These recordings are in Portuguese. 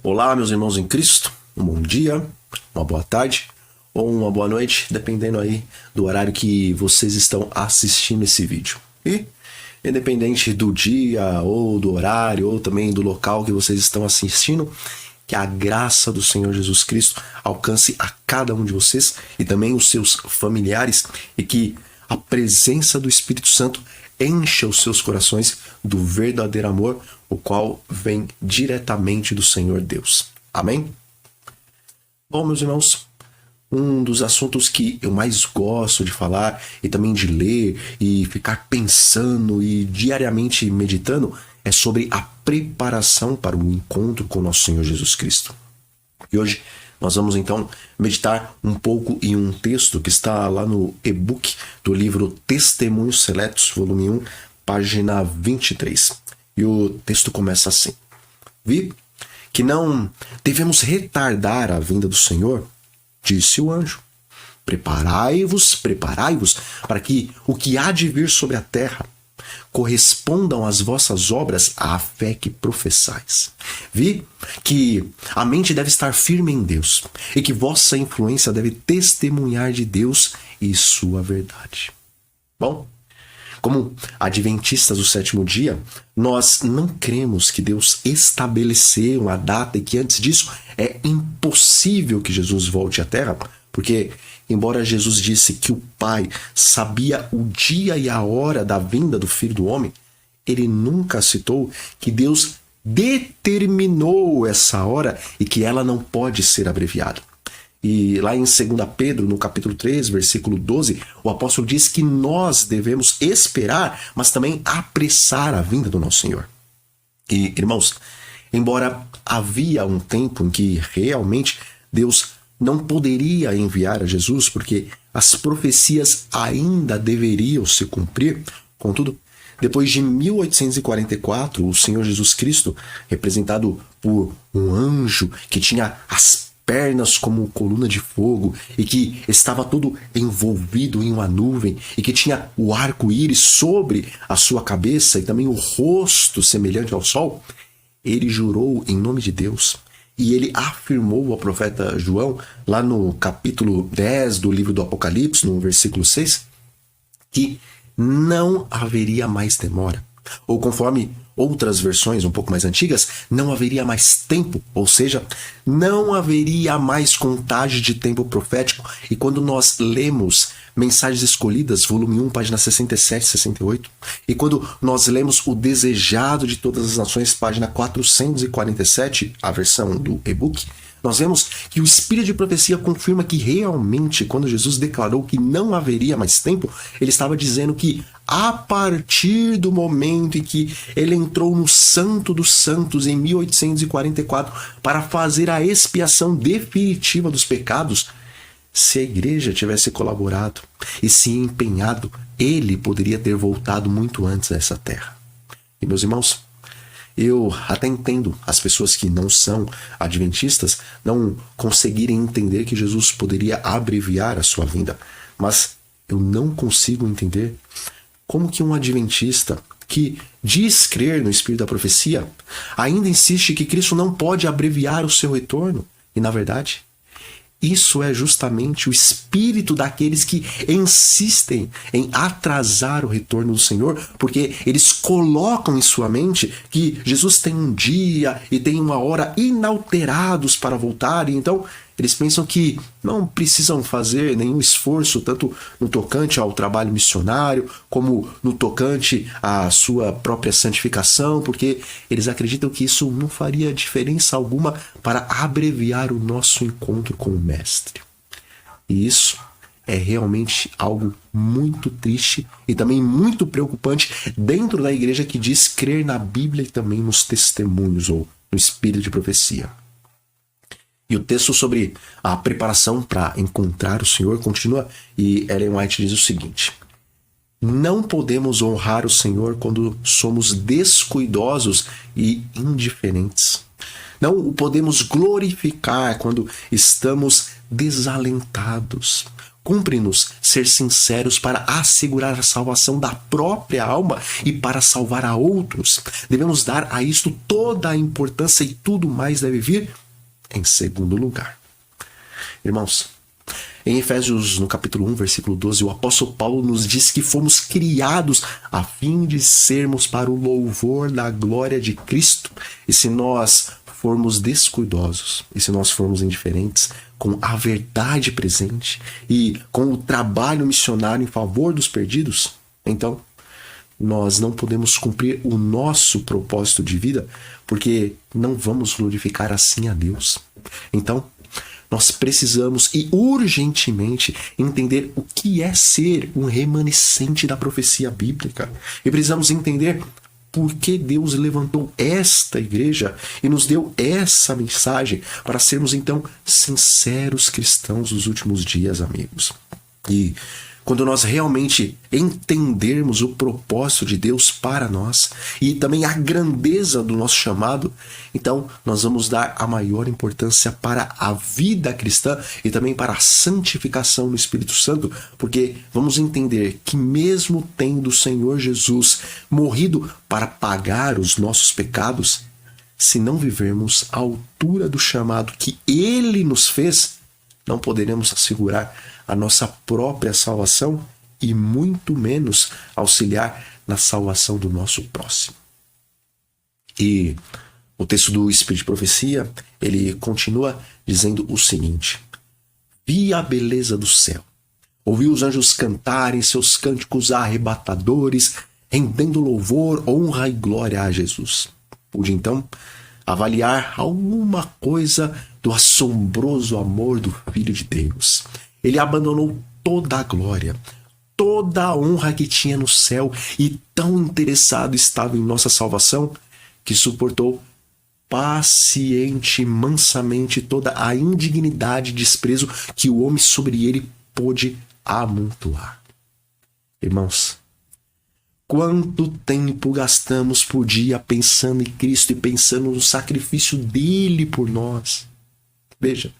Olá, meus irmãos em Cristo, um bom dia, uma boa tarde ou uma boa noite, dependendo aí do horário que vocês estão assistindo esse vídeo. E, independente do dia ou do horário ou também do local que vocês estão assistindo, que a graça do Senhor Jesus Cristo alcance a cada um de vocês e também os seus familiares e que a presença do Espírito Santo encha os seus corações do verdadeiro amor, o qual vem diretamente do Senhor Deus. Amém? Bom, meus irmãos, um dos assuntos que eu mais gosto de falar e também de ler e ficar pensando e diariamente meditando é sobre a preparação para o encontro com o nosso Senhor Jesus Cristo. E hoje nós vamos então meditar um pouco em um texto que está lá no e-book do livro Testemunhos Seletos, volume 1, página 23. E o texto começa assim: Vi que não devemos retardar a vinda do Senhor, disse o anjo. Preparai-vos, para que o que há de vir sobre a terra correspondam às vossas obras à fé que professais. Vi que a mente deve estar firme em Deus e que vossa influência deve testemunhar de Deus e sua verdade. Bom, como adventistas do sétimo dia, nós não cremos que Deus estabeleceu uma data e que antes disso é impossível que Jesus volte à Terra, porque embora Jesus disse que o Pai sabia o dia e a hora da vinda do Filho do Homem, ele nunca citou que Deus determinou essa hora e que ela não pode ser abreviada. E lá em 2 Pedro, no capítulo 3, versículo 12, o apóstolo diz que nós devemos esperar, mas também apressar a vinda do nosso Senhor. E, irmãos, embora havia um tempo em que realmente Deus não poderia enviar a Jesus, porque as profecias ainda deveriam se cumprir, contudo, depois de 1844, o Senhor Jesus Cristo, representado por um anjo que tinha as pernas como coluna de fogo e que estava todo envolvido em uma nuvem e que tinha o arco-íris sobre a sua cabeça e também o rosto semelhante ao sol, ele jurou em nome de Deus e ele afirmou ao profeta João, lá no capítulo 10 do livro do Apocalipse, no versículo 6, que não haveria mais demora. Ou conforme outras versões um pouco mais antigas, não haveria mais tempo, ou seja, não haveria mais contagem de tempo profético. E quando nós lemos Mensagens Escolhidas, volume 1, página 67 e 68, e quando nós lemos O Desejado de Todas as Nações, página 447, a versão do e-book, nós vemos que o Espírito de Profecia confirma que realmente, quando Jesus declarou que não haveria mais tempo, ele estava dizendo que a partir do momento em que ele entrou no Santo dos Santos em 1844 para fazer a expiação definitiva dos pecados, se a igreja tivesse colaborado e se empenhado, ele poderia ter voltado muito antes a essa terra. E meus irmãos, eu até entendo as pessoas que não são adventistas não conseguirem entender que Jesus poderia abreviar a sua vinda, mas eu não consigo entender como que um adventista que diz crer no Espírito da Profecia ainda insiste que Cristo não pode abreviar o seu retorno. E na verdade, isso é justamente o espírito daqueles que insistem em atrasar o retorno do Senhor, porque eles colocam em sua mente que Jesus tem um dia e tem uma hora inalterados para voltar, e então eles pensam que não precisam fazer nenhum esforço, tanto no tocante ao trabalho missionário, como no tocante à sua própria santificação, porque eles acreditam que isso não faria diferença alguma para abreviar o nosso encontro com o Mestre. E isso é realmente algo muito triste e também muito preocupante dentro da igreja que diz crer na Bíblia e também nos testemunhos ou no Espírito de Profecia. E o texto sobre a preparação para encontrar o Senhor continua, e Ellen White diz o seguinte: não podemos honrar o Senhor quando somos descuidosos e indiferentes. Não o podemos glorificar quando estamos desalentados, Cumpre-nos ser sinceros para assegurar a salvação da própria alma e para salvar a outros. Devemos dar a isto toda a importância e tudo mais deve vir em segundo lugar. Irmãos, em Efésios, no capítulo 1, versículo 12, o apóstolo Paulo nos diz que fomos criados a fim de sermos para o louvor da glória de Cristo. E se nós formos descuidosos, e se nós formos indiferentes com a verdade presente e com o trabalho missionário em favor dos perdidos, então nós não podemos cumprir o nosso propósito de vida, porque não vamos glorificar assim a Deus. Então, nós precisamos e urgentemente entender o que é ser um remanescente da profecia bíblica. E precisamos entender por que Deus levantou esta igreja e nos deu essa mensagem para sermos, então, sinceros cristãos dos últimos dias, amigos. E quando nós realmente entendermos o propósito de Deus para nós e também a grandeza do nosso chamado, então nós vamos dar a maior importância para a vida cristã e também para a santificação no Espírito Santo, porque vamos entender que mesmo tendo o Senhor Jesus morrido para pagar os nossos pecados, se não vivermos à altura do chamado que Ele nos fez, não poderemos assegurar a nossa própria salvação e muito menos auxiliar na salvação do nosso próximo. E o texto do Espírito de Profecia, ele continua dizendo o seguinte: vi a beleza do céu, ouvi os anjos cantarem seus cânticos arrebatadores, rendendo louvor, honra e glória a Jesus. Pude então avaliar alguma coisa do assombroso amor do Filho de Deus. Ele abandonou toda a glória, toda a honra que tinha no céu e tão interessado estava em nossa salvação que suportou paciente e mansamente toda a indignidade e desprezo que o homem sobre ele pôde amontoar. Irmãos, quanto tempo gastamos por dia pensando em Cristo e pensando no sacrifício dele por nós? Veja,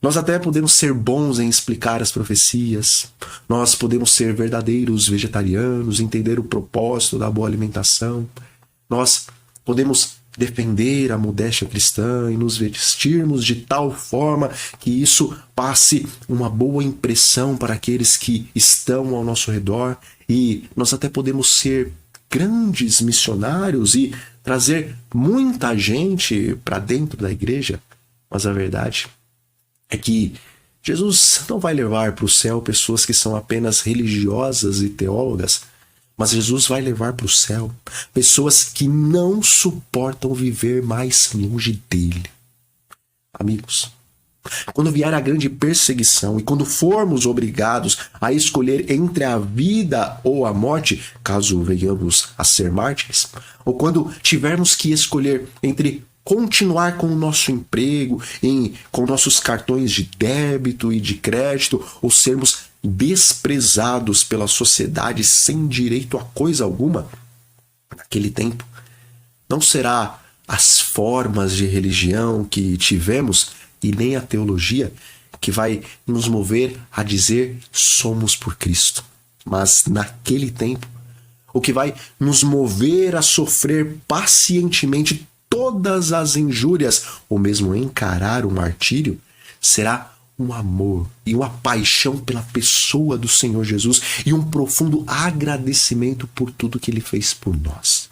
nós até podemos ser bons em explicar as profecias, nós podemos ser verdadeiros vegetarianos, entender o propósito da boa alimentação, nós podemos defender a modéstia cristã e nos vestirmos de tal forma que isso passe uma boa impressão para aqueles que estão ao nosso redor, e nós até podemos ser grandes missionários e trazer muita gente para dentro da igreja, mas a verdade é que Jesus não vai levar para o céu pessoas que são apenas religiosas e teólogas, mas Jesus vai levar para o céu pessoas que não suportam viver mais longe dele. Amigos, quando vier a grande perseguição e quando formos obrigados a escolher entre a vida ou a morte, caso venhamos a ser mártires, ou quando tivermos que escolher entre continuar com o nosso emprego, com nossos cartões de débito e de crédito, ou sermos desprezados pela sociedade sem direito a coisa alguma, naquele tempo, não será as formas de religião que tivemos e nem a teologia que vai nos mover a dizer somos por Cristo. Mas naquele tempo, o que vai nos mover a sofrer pacientemente todas as injúrias, ou mesmo encarar o martírio, será um amor e uma paixão pela pessoa do Senhor Jesus e um profundo agradecimento por tudo que Ele fez por nós.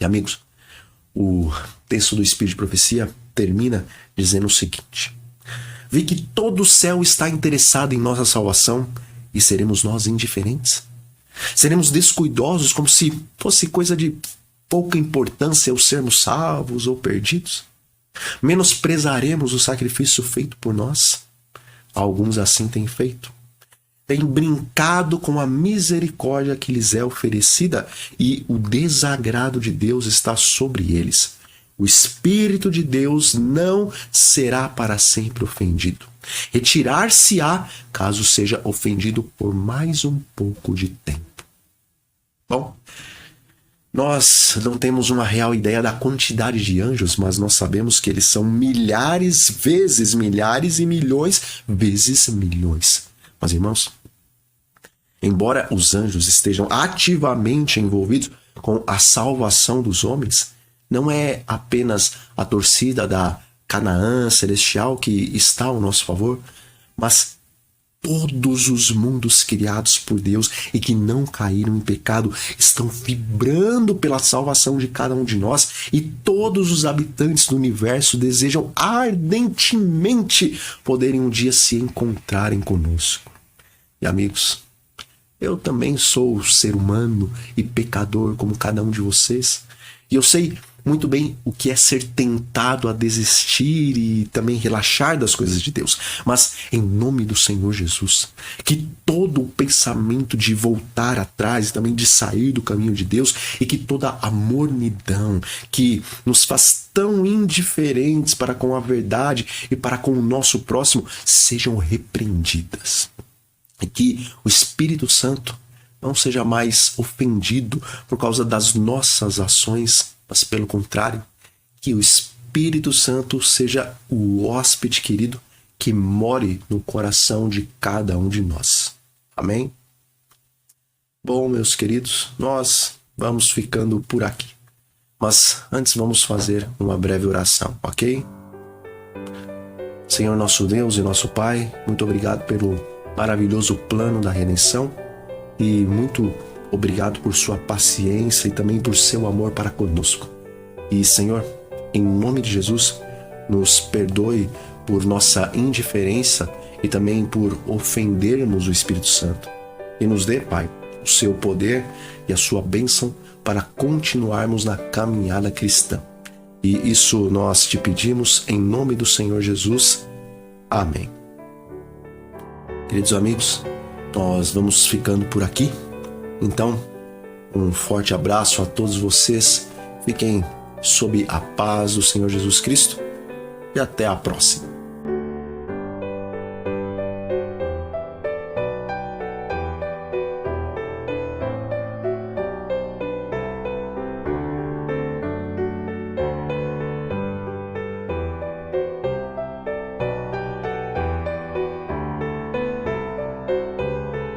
E amigos, o texto do Espírito de Profecia termina dizendo o seguinte: vi que todo o céu está interessado em nossa salvação e seremos nós indiferentes? Seremos descuidosos como se fosse coisa de pouca importância o sermos salvos ou perdidos? Menosprezaremos o sacrifício feito por nós? Alguns assim têm feito. Têm brincado com a misericórdia que lhes é oferecida e o desagrado de Deus está sobre eles. O Espírito de Deus não será para sempre ofendido. Retirar-se-á caso seja ofendido por mais um pouco de tempo. Bom, nós não temos uma real ideia da quantidade de anjos, mas nós sabemos que eles são milhares vezes milhares e milhões vezes milhões. Mas, irmãos, embora os anjos estejam ativamente envolvidos com a salvação dos homens, não é apenas a torcida da Canaã celestial que está ao nosso favor, mas todos os mundos criados por Deus e que não caíram em pecado estão vibrando pela salvação de cada um de nós, e todos os habitantes do universo desejam ardentemente poderem um dia se encontrarem conosco. E amigos, eu também sou ser humano e pecador como cada um de vocês, e eu sei muito bem o que é ser tentado a desistir e também relaxar das coisas de Deus. Mas, em nome do Senhor Jesus, que todo o pensamento de voltar atrás e também de sair do caminho de Deus, e que toda a mornidão que nos faz tão indiferentes para com a verdade e para com o nosso próximo sejam repreendidas. E que o Espírito Santo não seja mais ofendido por causa das nossas ações, mas pelo contrário, que o Espírito Santo seja o hóspede querido que more no coração de cada um de nós. Amém? Bom, meus queridos, nós vamos ficando por aqui. Mas antes vamos fazer uma breve oração, ok? Senhor nosso Deus e nosso Pai, muito obrigado pelo maravilhoso plano da redenção e muito obrigado por sua paciência e também por seu amor para conosco. E, Senhor, em nome de Jesus, nos perdoe por nossa indiferença e também por ofendermos o Espírito Santo. E nos dê, Pai, o seu poder e a sua bênção para continuarmos na caminhada cristã. E isso nós te pedimos em nome do Senhor Jesus. Amém. Queridos amigos, nós vamos ficando por aqui. Então, um forte abraço a todos vocês. Fiquem sob a paz do Senhor Jesus Cristo e até a próxima.